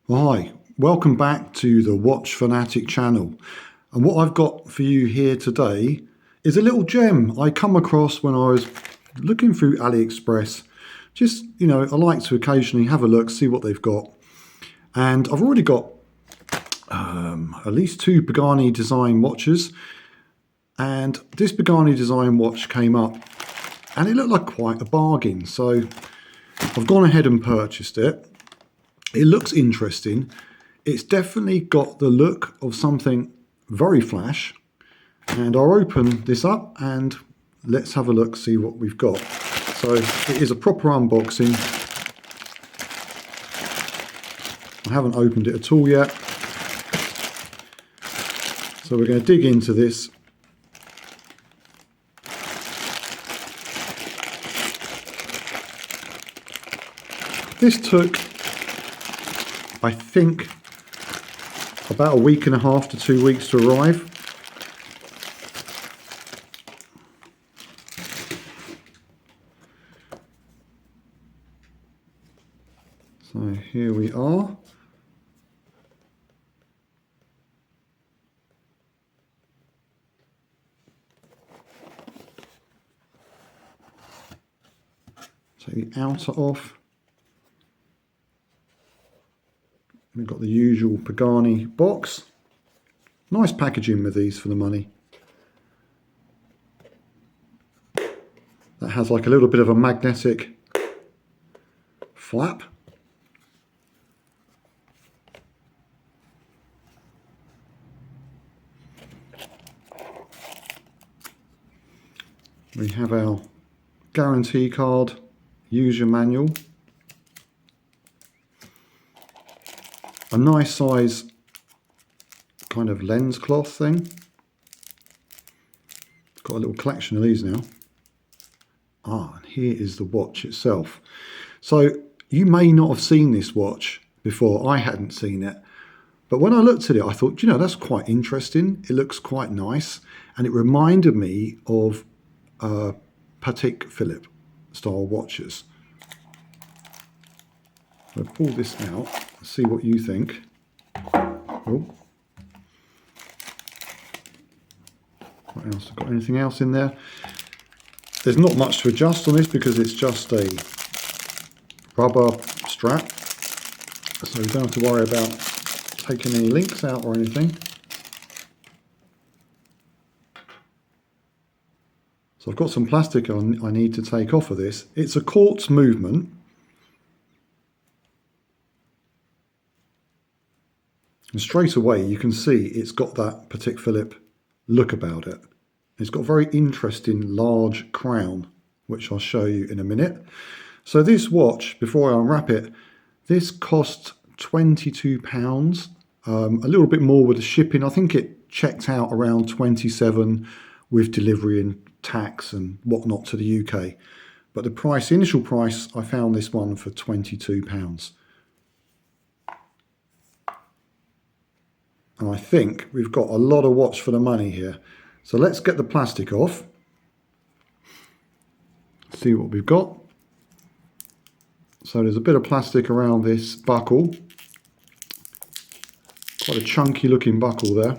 Hi, welcome back to the Watch Fanatic channel. And what I've got for you here today is a little gem I come across when I was looking through AliExpress. Just, I like to occasionally have a look, see what they've got. And I've already got at least two Pagani Design watches. And this Pagani Design watch came up and it looked like quite a bargain. So I've gone ahead and purchased it. It looks interesting. It's definitely got the look of something very flash. And I'll open this up and let's have a look, see what we've got. So it is a proper unboxing. I haven't opened it at all yet. So we're going to dig into this. This took, I think, about a week and a half to 2 weeks to arrive. So here we are. Take the outer off. We've got the usual Pagani box. Nice packaging with these for the money. That has like a little bit of a magnetic flap. We have our guarantee card, user manual. A nice size kind of lens cloth thing. Got a little collection of these now. And here is the watch itself. So you may not have seen this watch before. I hadn't seen it. But when I looked at it, I thought, that's quite interesting. It looks quite nice. And it reminded me of Patek Philippe style watches. I'll pull this out. See what you think. Oh. What else? Got anything else in there? There's not much to adjust on this because it's just a rubber strap, so you don't have to worry about taking any links out or anything. So I've got some plastic I need to take off of this. It's a quartz movement. And straight away you can see it's got that Patek Philippe look about it. It's got a very interesting large crown, which I'll show you in a minute. So this watch, before I unwrap it, this cost £22, a little bit more with the shipping. I think it checked out around 27 with delivery and tax and whatnot to the UK. But the price, the initial price, I found this one for £22. And I think we've got a lot of watch for the money here. So let's get the plastic off. See what we've got. So there's a bit of plastic around this buckle. Quite a chunky looking buckle there.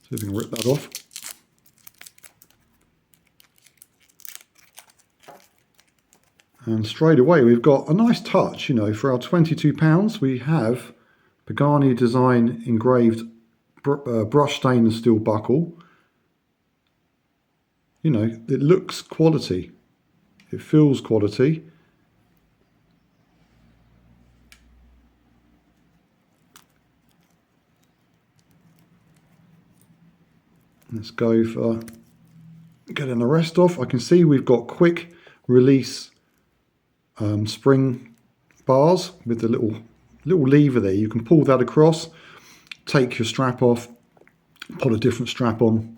See if we can rip that off. And straight away we've got a nice touch, for our £22 we have Pagani Design engraved brushed stainless steel buckle. It looks quality. It feels quality. Let's go for getting the rest off. I can see we've got quick release spring bars with the little lever there. You can pull that across, take your strap off, put a different strap on.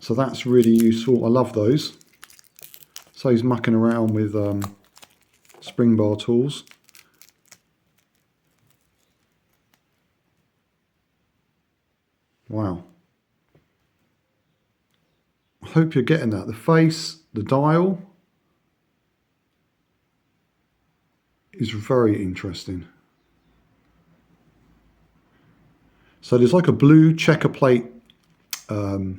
So that's really useful. I love those. Saves mucking around with spring bar tools. Wow. I hope you're getting that. The face, the dial is very interesting. So there's like a blue checker plate. Can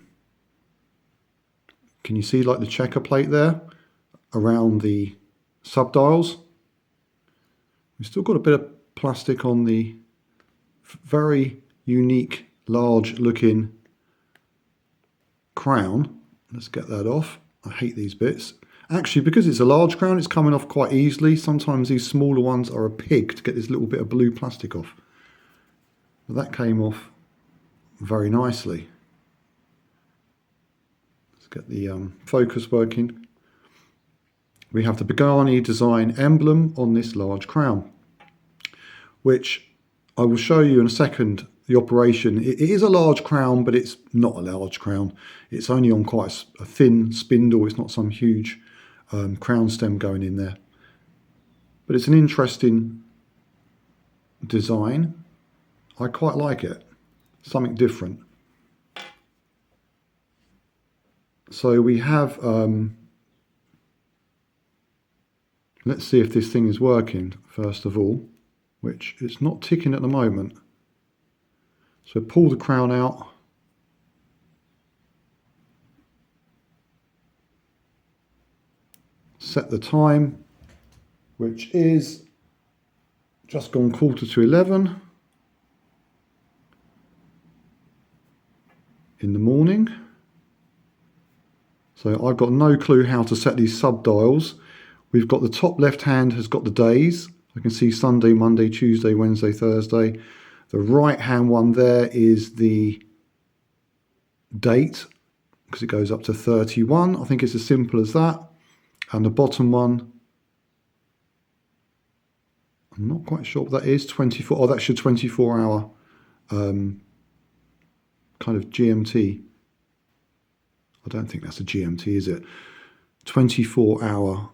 you see like the checker plate there around the subdials? We've still got a bit of plastic on the very unique, large looking crown. Let's get that off. I hate these bits. Actually, because it's a large crown, it's coming off quite easily. Sometimes these smaller ones are a pig to get this little bit of blue plastic off. But that came off very nicely. Let's get the focus working. We have the Pagani Design emblem on this large crown, which I will show you in a second. The operation, it is a large crown, but it's not a large crown. It's only on quite a thin spindle. It's not some huge crown stem going in there. But it's an interesting design. I quite like it. Something different. So we have, let's see if this thing is working first of all, which it's not ticking at the moment. So pull the crown out. Set the time, which is just gone 11:15 in the morning. So I've got no clue how to set these sub-dials. We've got the top left hand has got the days. I can see Sunday, Monday, Tuesday, Wednesday, Thursday. The right hand one there is the date, because it goes up to 31. I think it's as simple as that. And the bottom one, I'm not quite sure what that is, 24. Oh, that's your 24-hour kind of GMT. I don't think that's a GMT, is it? 24-hour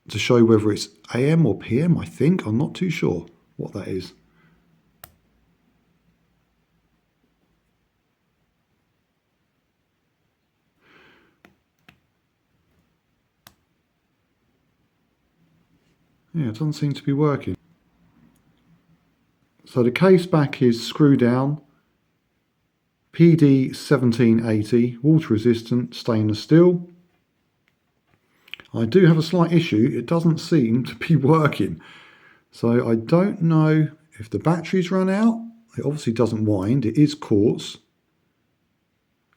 to show whether it's AM or PM, I think. I'm not too sure what that is. Yeah, it doesn't seem to be working. So the case back is screw down, PD1780, water resistant, stainless steel. I do have a slight issue, it doesn't seem to be working. So I don't know if the battery's run out. It obviously doesn't wind, it is quartz.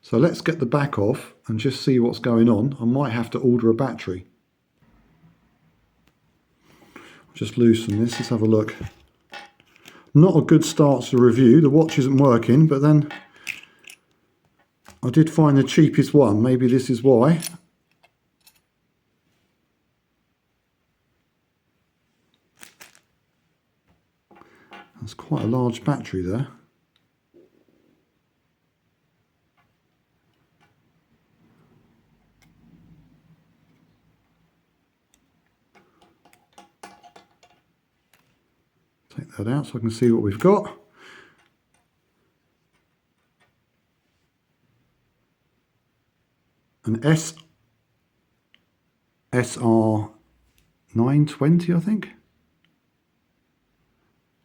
So let's get the back off and just see what's going on. I might have to order a battery. Just loosen this, let's have a look. Not a good start to the review, the watch isn't working, but then I did find the cheapest one, maybe this is why. That's quite a large battery there. Take that out so I can see what we've got. An SR 920, I think.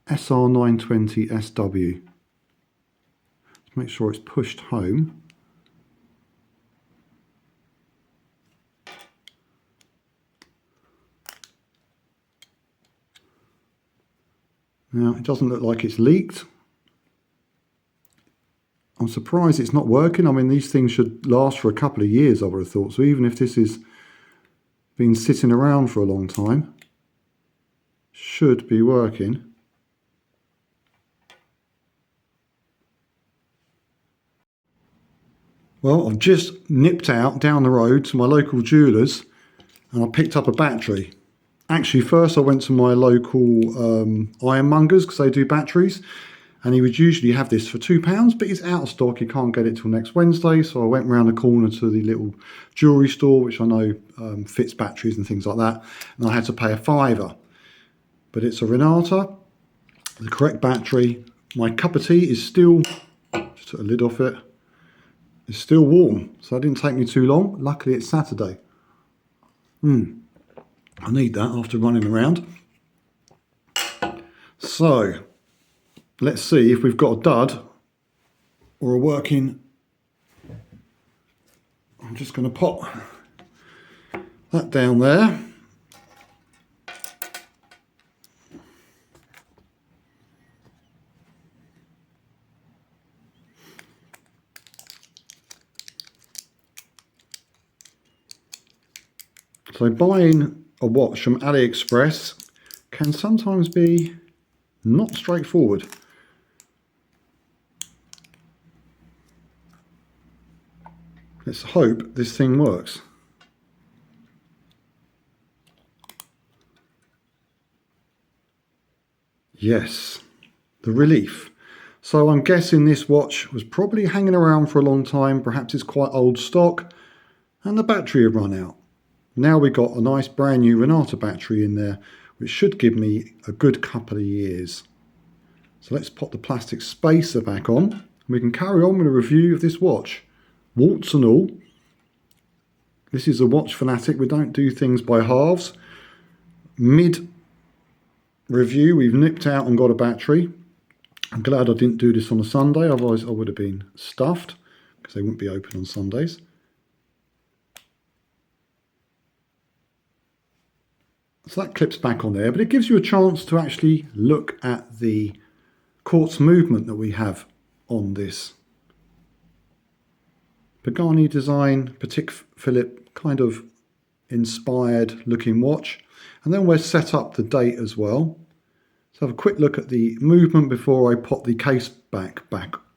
SR 920 SW. Let's make sure it's pushed home. Now, it doesn't look like it's leaked. I'm surprised it's not working. I mean, these things should last for a couple of years, I would have thought. So even if this has been sitting around for a long time, should be working. Well, I've just nipped out down the road to my local jewellers and I picked up a battery. Actually, first I went to my local ironmongers because they do batteries, and he would usually have this for £2, but it's out of stock. He can't get it till next Wednesday. So I went round the corner to the little jewellery store, which I know fits batteries and things like that, and I had to pay a £5. But it's a Renata, the correct battery. My cup of tea is still, just took a lid off it, it's still warm, so it didn't take me too long. Luckily it's Saturday. I need that after running around. So let's see if we've got a dud or a working. I'm just going to pop that down there. So buying a watch from AliExpress can sometimes be not straightforward. Let's hope this thing works. Yes, the relief. So I'm guessing this watch was probably hanging around for a long time. Perhaps it's quite old stock and the battery had run out. Now we've got a nice brand new Renata battery in there, which should give me a good couple of years. So let's pop the plastic spacer back on and we can carry on with a review of this watch. Warts and all. This is a watch fanatic. We don't do things by halves. Mid review, we've nipped out and got a battery. I'm glad I didn't do this on a Sunday, otherwise I would have been stuffed because they wouldn't be open on Sundays. So that clips back on there, but it gives you a chance to actually look at the quartz movement that we have on this Pagani Design Patek Philippe kind of inspired looking watch. And then we're set up the date as well. So have a quick look at the movement before I pop the case back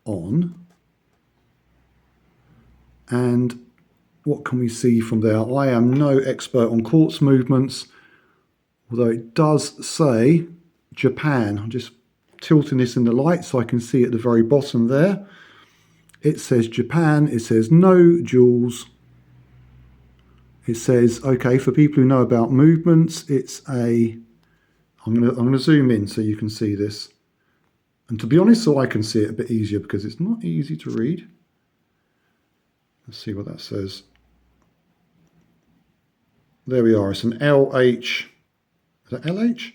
on. And what can we see from there? I am no expert on quartz movements, although it does say Japan. I'm just tilting this in the light so I can see at the very bottom there. It says Japan, it says no jewels. It says, okay, for people who know about movements, it's a, I'm gonna zoom in so you can see this. And to be honest, so I can see it a bit easier because it's not easy to read. Let's see what that says. There we are, it's an LH, is that LH?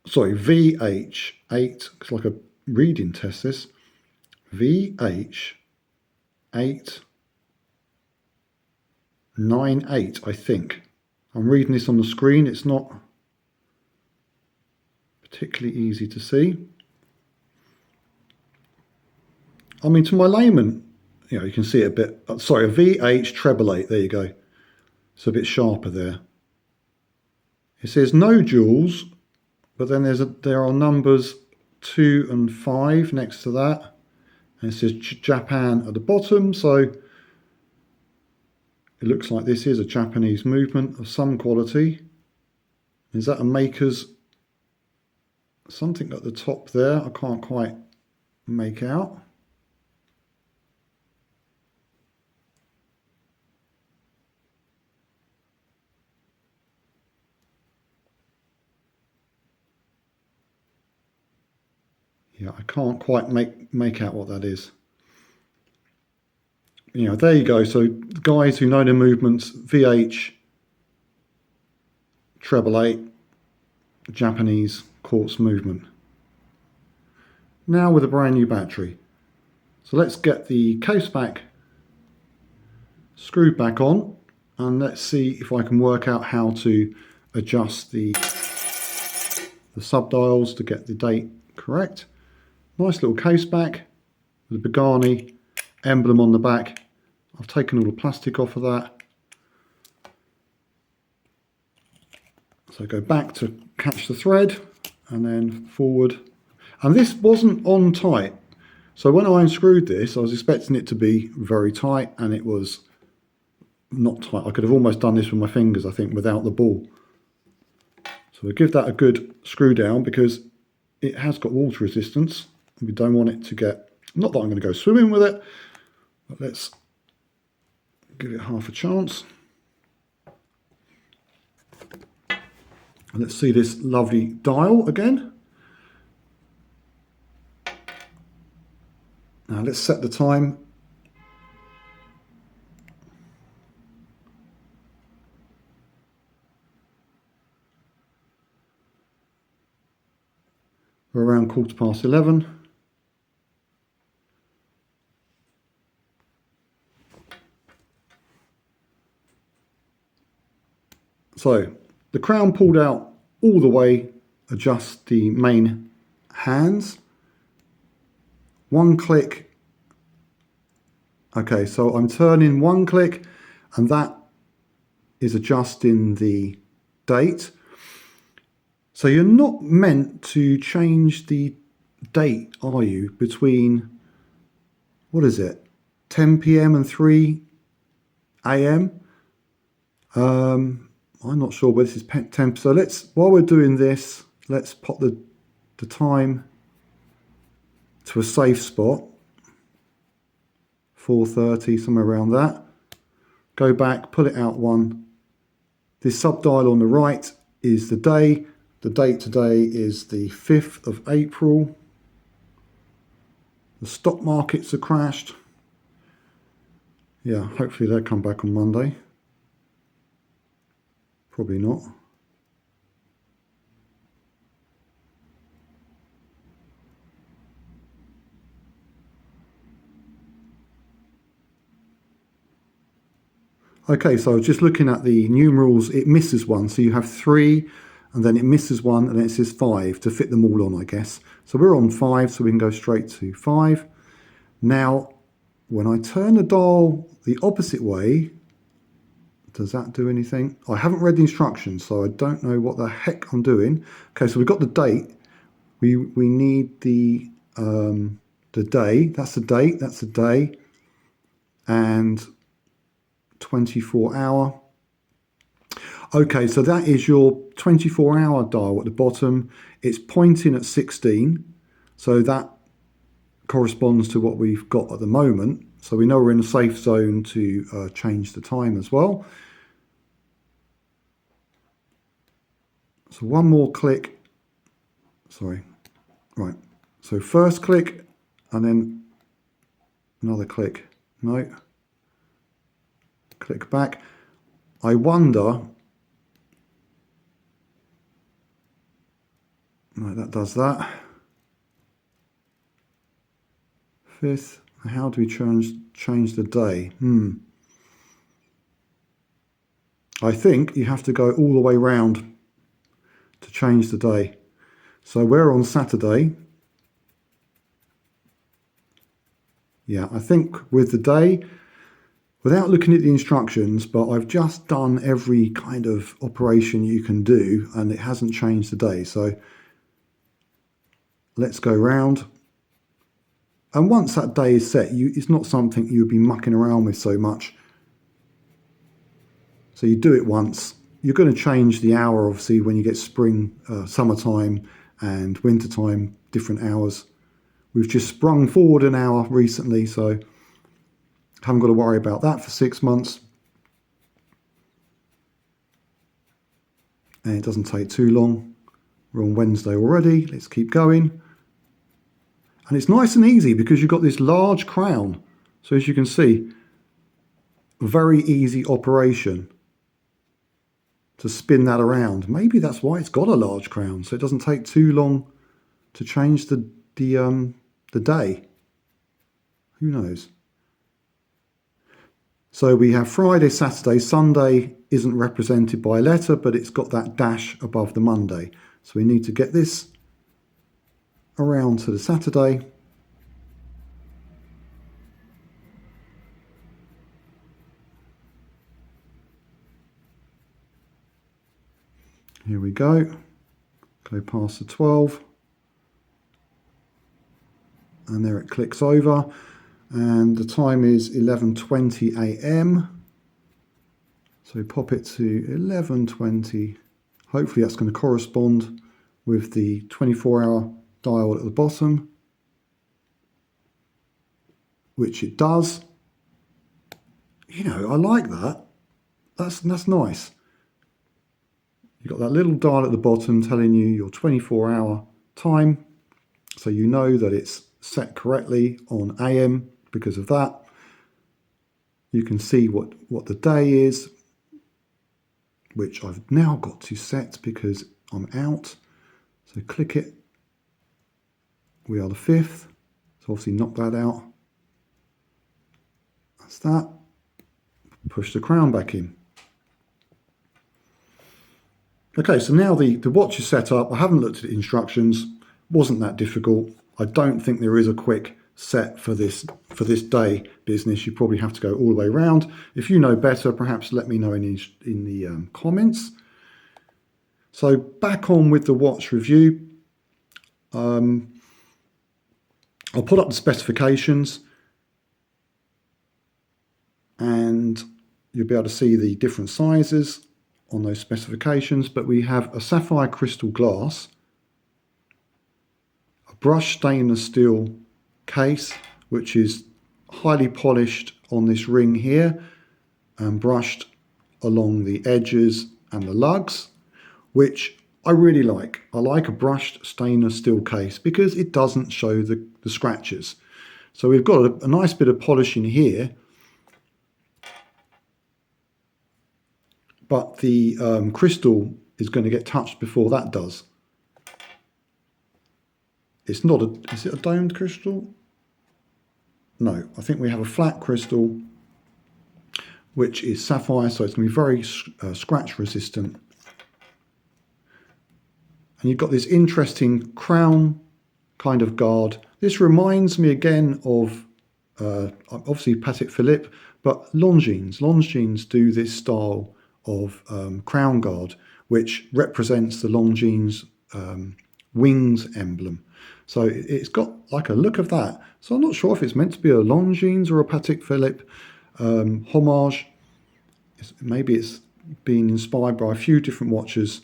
Sorry, VH8, it's like a reading test this. VH898, I think. I'm reading this on the screen, it's not particularly easy to see. I mean, to my layman, you know, you can see it a bit, sorry, a VH treble 8, there you go. It's a bit sharper there. It says no jewels, but then there are numbers 2 and 5 next to that. And it says Japan at the bottom, so it looks like this is a Japanese movement of some quality. Is that a maker's something at the top there? I can't quite make out. Yeah, I can't quite make out what that is. You know, there you go. So guys who know the movements, VH treble 8, Japanese quartz movement. Now with a brand new battery. So let's get the case back screwed back on and let's see if I can work out how to adjust the subdials to get the date correct. Nice little case back with the Pagani emblem on the back. I've taken all the plastic off of that. So go back to catch the thread and then forward. And this wasn't on tight. So when I unscrewed this, I was expecting it to be very tight and it was not tight. I could have almost done this with my fingers, I think, without the ball. So we'll give that a good screw down because it has got water resistance. We don't want it to get, not that I'm going to go swimming with it, but let's give it half a chance. And let's see this lovely dial again. Now let's set the time. We're around 11:15. So the crown pulled out all the way, adjust the main hands. One click. Okay, so I'm turning one click and that is adjusting the date. So you're not meant to change the date, are you, between, what is it, 10 p.m. and 3 a.m.? I'm not sure whether this is 10. So while we're doing this, let's pop the time to a safe spot. 4:30, somewhere around that. Go back, pull it out one. This subdial on the right is the day. The date today is the 5th of April. The stock markets are crashed. Yeah, hopefully they'll come back on Monday. Probably not. Okay, so just looking at the numerals, it misses one. So you have 3, and then it misses one, and then it says 5 to fit them all on, I guess. So we're on 5, so we can go straight to 5. Now, when I turn the dial the opposite way, does that do anything? I haven't read the instructions, so I don't know what the heck I'm doing. Okay, so we've got the date. We need the day. That's the date. That's the day. And 24 hour. Okay, so that is your 24-hour dial at the bottom. It's pointing at 16, so that corresponds to what we've got at the moment. So we know we're in a safe zone to change the time as well. So one more click. Sorry. Right. So first click and then another click. No. Click back. I wonder. Right, that does that. 5th. How do we change the day? I think you have to go all the way round to change the day. So we're on Saturday. Yeah, I think with the day, without looking at the instructions, but I've just done every kind of operation you can do and it hasn't changed the day. So let's go round. And once that day is set, it's not something you'll be mucking around with so much. So you do it once. You're going to change the hour, obviously, when you get spring, summertime and wintertime, different hours. We've just sprung forward an hour recently, so haven't got to worry about that for 6 months. And it doesn't take too long. We're on Wednesday already. Let's keep going. And it's nice and easy because you've got this large crown. So as you can see, very easy operation to spin that around. Maybe that's why it's got a large crown, so it doesn't take too long to change the day. Who knows? So we have Friday, Saturday, Sunday isn't represented by a letter, but it's got that dash above the Monday. So we need to get this around to the Saturday. Here we go. Go past the 12. And there it clicks over. And the time is 11:20 a.m. So pop it to 11:20. Hopefully that's going to correspond with the 24-hour dial at the bottom, which it does. You know, I like that. That's nice. You've got that little dial at the bottom telling you your 24-hour time, so you know that it's set correctly on AM because of that. You can see what the day is, which I've now got to set because I'm out. So click it We are the 5th. So obviously knock that out. That's that. Push the crown back in. Okay, so now the watch is set up. I haven't looked at the instructions. Wasn't that difficult. I don't think there is a quick set for this day business. You probably have to go all the way around. If you know better, perhaps let me know in the comments. So back on with the watch review. I'll put up the specifications and you'll be able to see the different sizes on those specifications. But we have a sapphire crystal glass, a brushed stainless steel case, which is highly polished on this ring here and brushed along the edges and the lugs, which I really like. I like a brushed stainless steel case because it doesn't show the scratches. So we've got a nice bit of polishing here, but the crystal is going to get touched before that does. It's not is it a domed crystal? No, I think we have a flat crystal, which is sapphire, so it's going to be very scratch resistant. And you've got this interesting crown kind of guard. This reminds me again of obviously Patek Philippe, but Longines. Longines do this style of crown guard, which represents the Longines wings emblem. So it's got like a look of that. So I'm not sure if it's meant to be a Longines or a Patek Philippe homage. Maybe it's been inspired by a few different watches.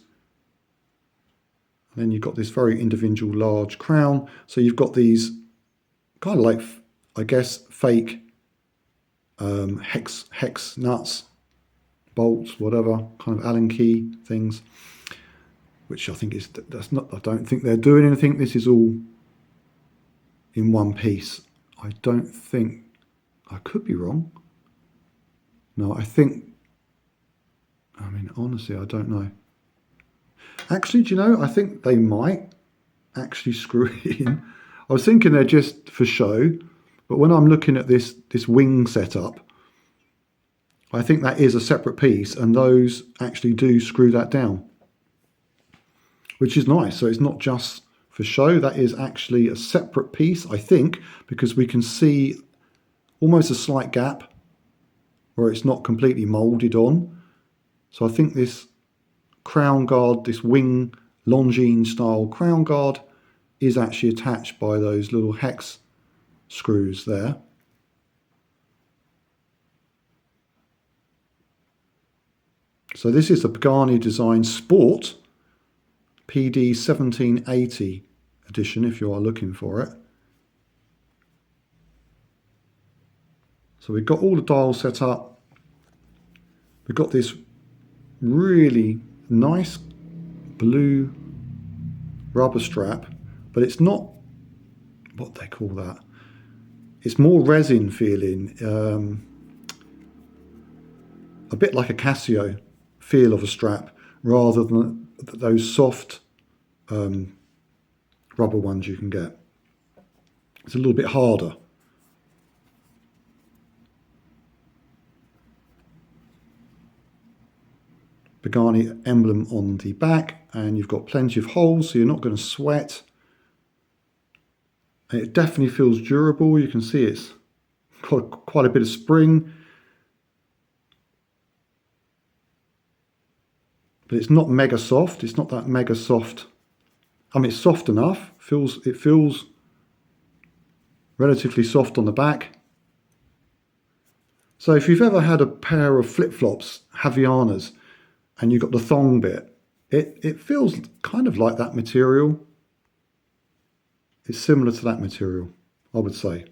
And then you've got this very individual large crown. So you've got these kind of like, I guess, fake hex nuts, bolts, whatever, kind of Allen key things, which I think that's not, I don't think they're doing anything. This is all in one piece. I don't think, I could be wrong. No, I mean, honestly, I don't know. Actually, do you know, I think they might actually screw it in. I was thinking they're just for show, but when I'm looking at this wing setup, I think that is a separate piece, and those actually do screw that down, which is nice. So it's not just for show, that is actually a separate piece, I think, because we can see almost a slight gap where it's not completely molded on. So I think this crown guard, this wing Longines style crown guard, is actually attached by those little hex screws there. So this is the Pagani Design Sport PD1780 edition, if you are looking for it. So we've got all the dials set up. We've got this really nice blue rubber strap, but it's not what they call that. It's more resin feeling, a bit like a Casio feel of a strap, rather than those soft rubber ones you can get. It's a little bit harder. Pagani emblem on the back, and you've got plenty of holes, so you're not going to sweat. And it definitely feels durable. You can see it's got quite a bit of spring, but it's not mega soft. It's not that mega soft. I mean, it's soft enough. It feels relatively soft on the back. So if you've ever had a pair of flip-flops, Havaianas, and you've got the thong bit, it feels kind of like that material. It's similar to that material, I would say.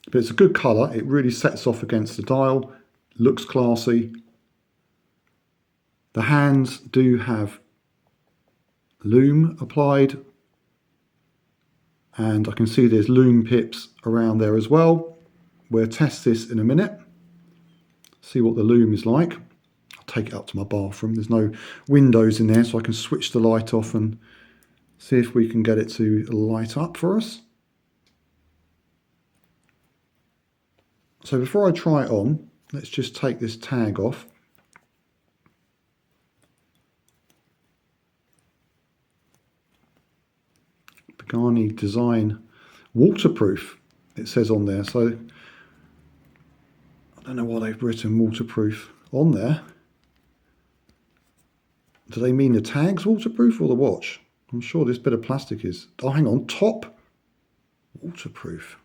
But it's a good colour. It really sets off against the dial. Looks classy. The hands do have Lume applied. And I can see there's Lume pips around there as well. We'll test this in a minute. See what the Lume is like. I'll take it up to my bathroom. There's no windows in there, so I can switch the light off and See if we can get it to light up for us. So before I try it on, let's just take this tag off. Pagani Design waterproof, it says on there. So I don't know why they've written waterproof on there. Do they mean the tag's waterproof or the watch? I'm sure this bit of plastic is. Oh, hang on. Top waterproof.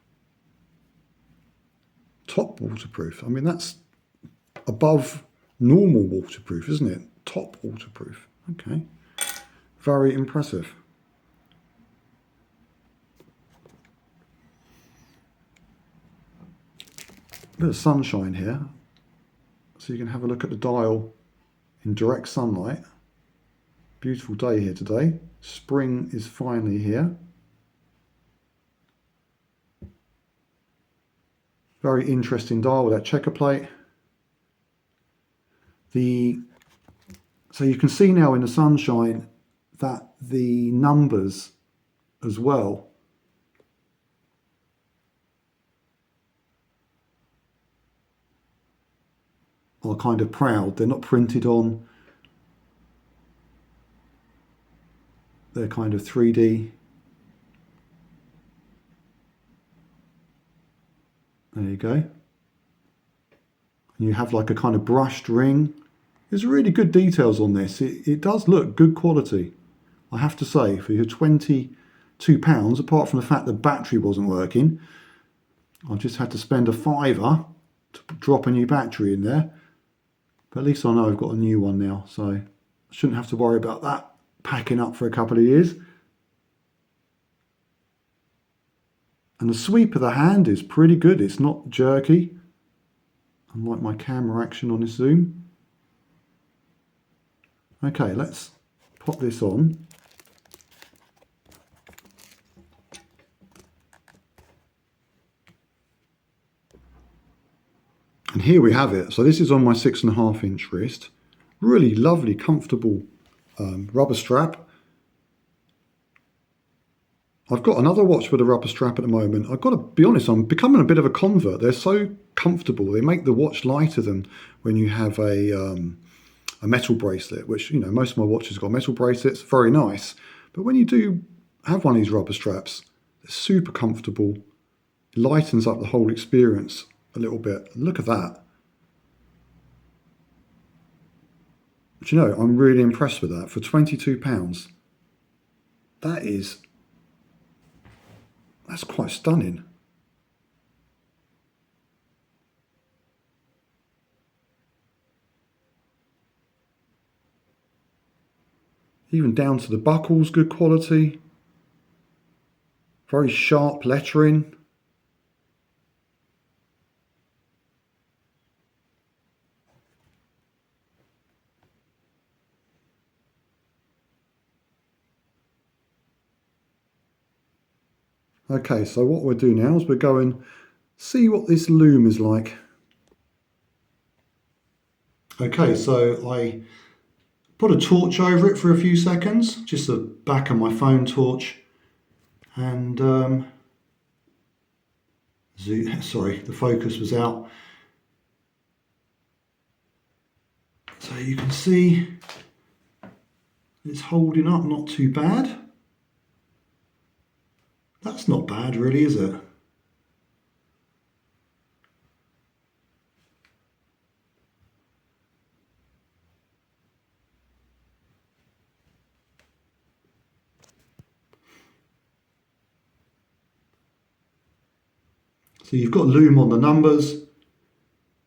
Top waterproof. I mean, that's above normal waterproof, isn't it? Top waterproof. Okay. Very impressive. Bit of sunshine here, so you can have a look at the dial in direct sunlight. Beautiful day here today. Spring is finally here. Very interesting dial with that checker plate. So you can see now in the sunshine that the numbers as well are kind of proud. They're not printed on. They're kind of 3D. There you go. And you have like a kind of brushed ring. There's really good details on this. It does look good quality, I have to say, for your £22, apart from the fact the battery wasn't working. I just had to spend a £5 to drop a new battery in there. But at least I know I've got a new one now, so I shouldn't have to worry about that packing up for a couple of years. And the sweep of the hand is pretty good. It's not jerky, unlike my camera action on this Zoom. Okay, let's pop this on. And here we have it. So this is on my 6.5-inch wrist. Really lovely, comfortable rubber strap. I've got another watch with a rubber strap at the moment. I've got to be honest, I'm becoming a bit of a convert. They're so comfortable. They make the watch lighter than when you have a metal bracelet, which, you know, most of my watches got metal bracelets, very nice. But when you do have one of these rubber straps, they're super comfortable. It lightens up the whole experience a little bit. Look at that. But you know, I'm really impressed with that. For £22, that's quite stunning. Even down to the buckles, good quality. Very sharp lettering. Okay, so what we'll do now is we'll go and see what this Lume is like. Okay, so I put a torch over it for a few seconds, just the back of my phone torch, and sorry, the focus was out. So you can see it's holding up, not too bad. That's not bad really, is it? So you've got Lume on the numbers,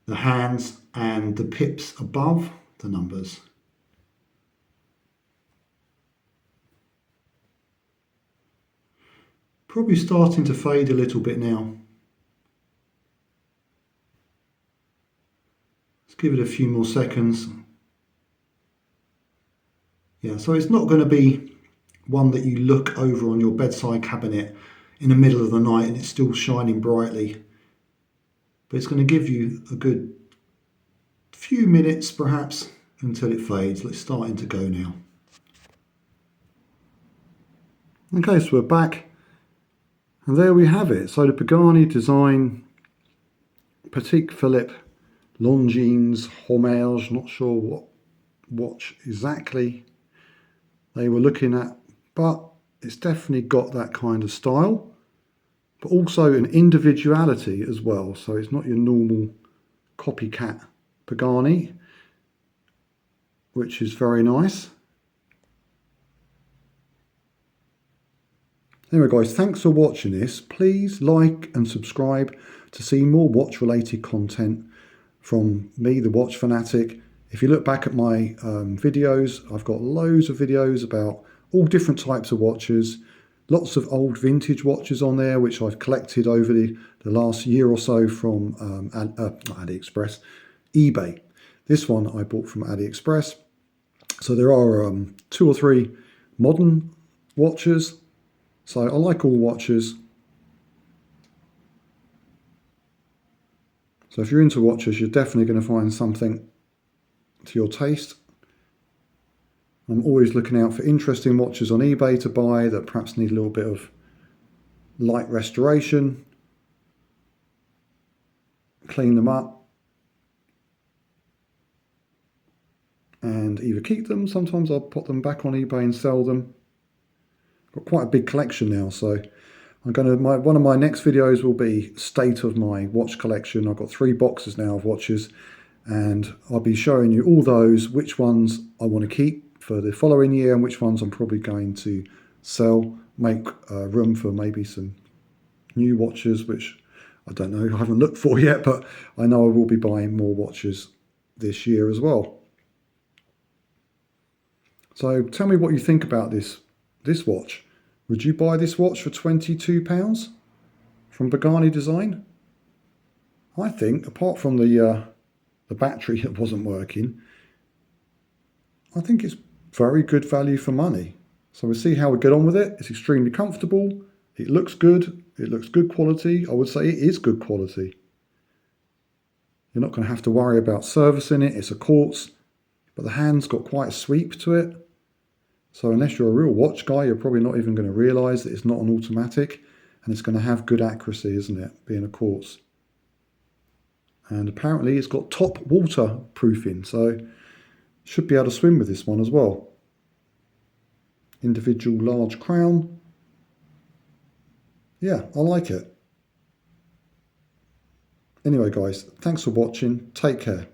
the hands, and the pips above the numbers. Probably starting to fade a little bit now. Let's give it a few more seconds. Yeah, so it's not going to be one that you look over on your bedside cabinet in the middle of the night and it's still shining brightly. But it's going to give you a good few minutes perhaps until it fades. It's starting to go now. Okay, so we're back, and there we have it. So the Pagani Design Patek Philippe Longines Homage, not sure what watch exactly they were looking at, but it's definitely got that kind of style, but also an individuality as well. So it's not your normal copycat Pagani, which is very nice. Anyway guys, thanks for watching this. Please like and subscribe to see more watch related content from me, the Watch Fanatic. If you look back at my videos, I've got loads of videos about all different types of watches. Lots of old vintage watches on there, which I've collected over the last year or so from not AliExpress, eBay. This one I bought from AliExpress. So there are 2 or 3 modern watches. So I like all watches. So if you're into watches, you're definitely going to find something to your taste. I'm always looking out for interesting watches on eBay to buy that perhaps need a little bit of light restoration. Clean them up and either keep them. Sometimes I'll put them back on eBay and sell them. Got quite a big collection now, so I'm going to, one of my next videos will be state of my watch collection. I've got 3 boxes now of watches, and I'll be showing you all those, which ones I want to keep for the following year and which ones I'm probably going to sell, make room for maybe some new watches, which I don't know, I haven't looked for yet, but I know I will be buying more watches this year as well. So tell me what you think about this watch. Would you buy this watch for £22 from Pagani Design? I think, apart from the battery that wasn't working, I think it's very good value for money. So we'll see how we get on with it. It's extremely comfortable. It looks good. It looks good quality. I would say it is good quality. You're not going to have to worry about servicing it. It's a quartz, but the hand's got quite a sweep to it. So unless you're a real watch guy, you're probably not even going to realise that it's not an automatic, and it's going to have good accuracy, isn't it, being a quartz. And apparently it's got top waterproofing, so should be able to swim with this one as well. Individual large crown. Yeah, I like it. Anyway guys, thanks for watching. Take care.